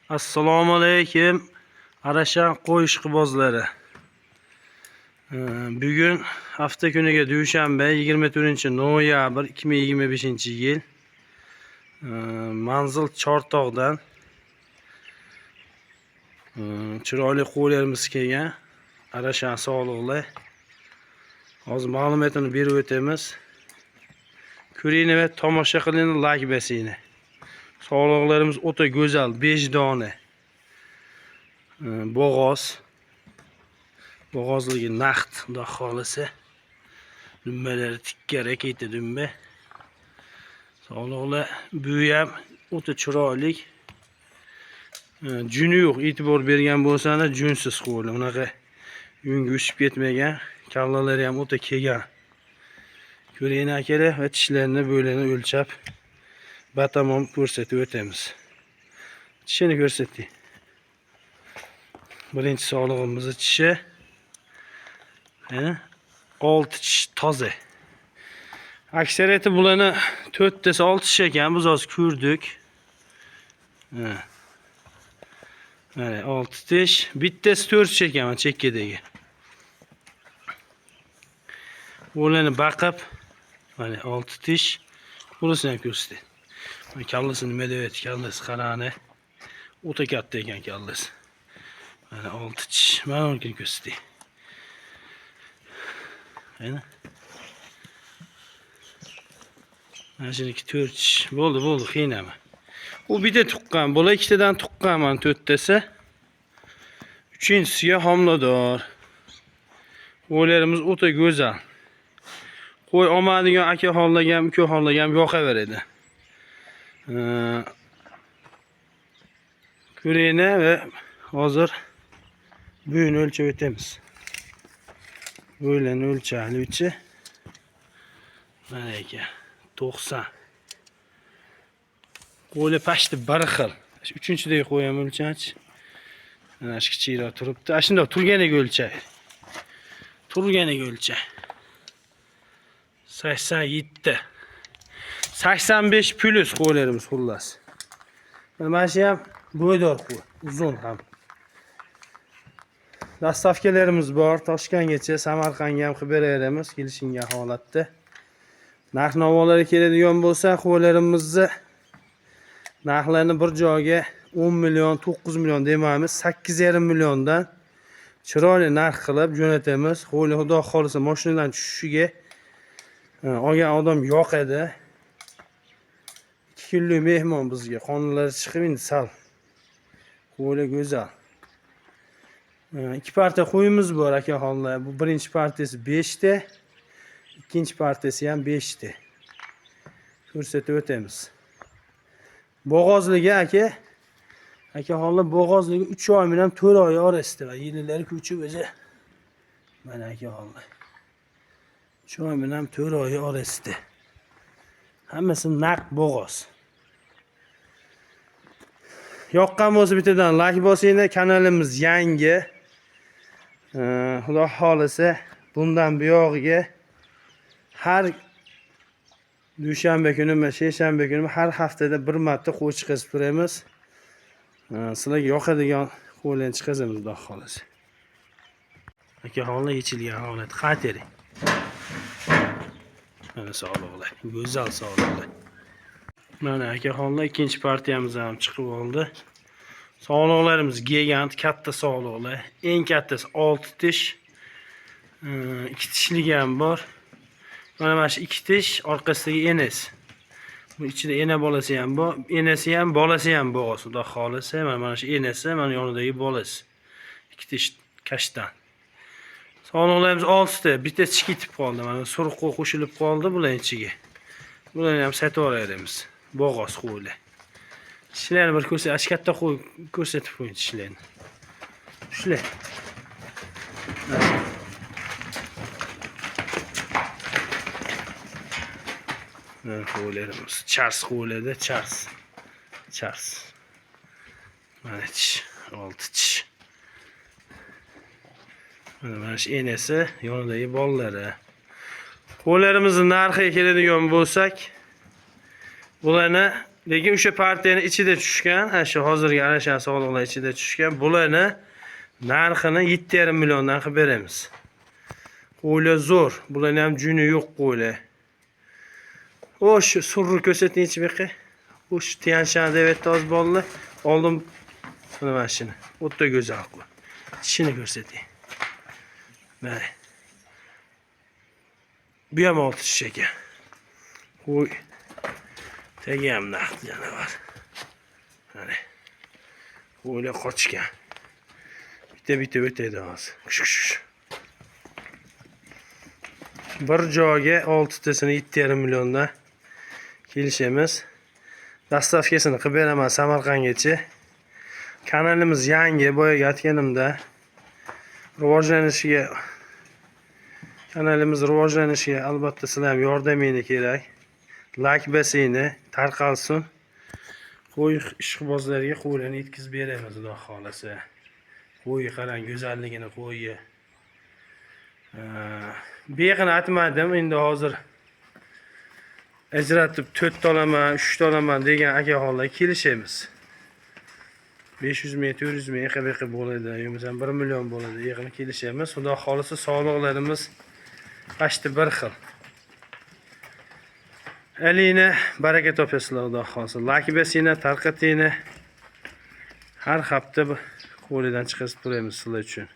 Assalomu alaykum. Arashan qo'y ishqibozlari. Bugun hafta kuniga dushanba 24-noyabr 2025-yil. Manzil Chortoqdan chiroyli qo'ylarimiz kelgan. Arashan sog'liqli. Hozir ma'lumotini berib o'tamiz. Ko'ring va tomosha qiling, like bosing. Sog'liqlarimiz o'ta go'zal, 5 dona. Bo'g'ozligi naqd, xudo xolisa. Dummalari tikkarak eti dumma. Sog'liqlar bu ham o'ta chiroyli. Juni yo'q, e'tibor bergan bo'lsangiz, junsiz qo'ylar. Unaqa yungi o'sib ketmagan, kallalari ham o'ta kelgan. Ko'ring akalar va tishlarini bo'ylani o'lchab batamom ko'rsatib o'tamiz. Tishini ko'rsating. Birinchi sog'lig'imizni tishi. 6 tish toza. Aksariyati bularni 4 tasi 6 tish ekan, biz hozir ko'rdik. Mana 6 tish, bittasi 4 tish ekan chekkadagi. Bularni baqib, mana 6 tish. Burasini ham ko'rsating. Kallasini nima deyapti? Kallasi qarani. O'ta katta ekan kallasi. Mana 6 tish. Mana uni ko'rsating. Mana shuniki 4 tish. Bo'ldi, qiynama. U bitta tuqqan, bola ikkitadan tuqqan mana 4 tasi. Uchinchisiga homilador. Qo'ylarimiz o'ta go'zal. Qo'y olmaydigan aka xollagan, uka xollagan yoqaveradi. Ko'ring va hozir bo'yini o'lchab o'tamiz. Bo'yini o'lchalichi. Mana ekan 90. Qo'ylar pashti bir xil. 3-dagi qo'y ham o'lchach. Mana shu kichikroq turibdi. Shunday turganiga o'lchay. 87. 85 plus qo'ylarimiz xullas. Mana shu ham bo'ydor qo'y, uzun ham. Dastavkalarimiz bor, Toshkentgacha, Samarqandga ham qilib beramiz, kelishingan holatda. Narx-navolarga keladigan bo'lsa, qo'ylarimizni narxlarini bir joyga 10 million, 9 million demaymiz, 8,5 milliondan chiroyli narx qilib jo'natamiz. Qo'ylar xudo xolisa mashinadan tushishiga olgan odam yoqadi. 2 kunlik mehmon bizga, qonunlari chiqib endi sal. Qo'ylar go'zal. 2 partiya qo'yimiz bor aka xonlar. Bu birinchi partiyasi 5 ta, ikkinchi partiyasi ham 5 ta. Ko'rsatib o'tamiz. Bo'g'ozligi aka xonlar bo'g'ozligi 3 oy bilan 4 oy orasida va yillari ko'chib o'zi. Mana aka xonlar. 3 oy bilan 4 oy orasida. Hammasi naqd bo'g'oz. Yoqqan bo'lsa bittadan like bosinglar, kanalimiz yangi. Xudo xolisa bundan buyog'iga har dushanba kuni va seshanba kuni har haftada bir marta qo'y chiqazib turamiz. Sizlarga yoqadigan qo'ylarni chiqazamiz xudo xolisa. Aka xonlar yechilgan holat xateri. Mana sog'liqlar, go'zal sog'liqlar. Mana aka xonlar ikkinchi partiyamiz ham chiqib oldi. Sog'liqlarimiz gigant, katta sog'liqlar. Eng kattasi 6 tish. 2 tishlik ham bor. Mana shu 2 tish, orqasidagi enas. Bu ichida ena bolasi ham bor. Enasi ham, bolasi ham bo'g'oz, xudo xolisa. Mana shu enasi, mana yonidagi bolasi. 2 tish kashtan. Sog'liqlarimiz 6 ta, bitta tish ketib qoldi. Mana surqo qo'shilib qoldi bular ichiga. Bularni ham sotib olamiz. Bo'g'oz qo'ylar. Tishlarni bir ko'rsat, katta qo'y ko'rsatib qo'ying tishlarni. Shular. Mana qo'ylarimiz chars qo'ylarda, chars. Mana tish, 6 tish. Mana shu enasi, yonidagi bolalari. Qo'ylarimizni narxiga keladigan bo'lsak, bularni Lekin o'sha partiyani ichida tushgan, ha shu hozirgi ana shu sog'liqlar ichida tushgan. Bularni narxini 7,5 milliondan qilib beramiz. Qo'ylar zo'r. Bularning ham juni yo'q qo'ylar. O'sh surni ko'rsatingchi beqi. O'sh Tianshan deb aytdi oz bolalar. Oldim buni mashina. O'ta go'zal qo'y. Tishini ko'rsating. Mana. Bu ham 6 tish ekan. Qo'y. Tagi ham naqd janavar. Mana. Qo'ylar qochgan. Bitta o'taydi hozir. Kush. Bir joyga 6 tasini 7,5 milliondan kelishamiz. Dastavkasini qilib beraman Samarqandgacha. Kanalimiz yangi, boyaga aytganimda kanalimiz rivojlanishiga albatta sizlar ham yordamingiz kerak. Like bosingni, tarqalsin. Qo'y ishqibozlarga qo'ylarni yetkazib beramiz, xudo xolasa. Qo'y qarang go'zalligini qo'yi. Beqini aytmadim, endi hozir ajratib 4 ta olaman, 3 ta olaman degan akaxonlar kelishamiz. 500 ming, 400 ming eqa bo'ladi, yo'qsa 1 million bo'ladi. Yig'ini kelishamiz. Xudo xolisa sog'liqlarimiz qashti bir xil. Alina baraka topasizlar, xudo xolisa. Like bosinglar, tarqatinglar. Har hafta qo'lidan chiqarib turamiz sizlar uchun.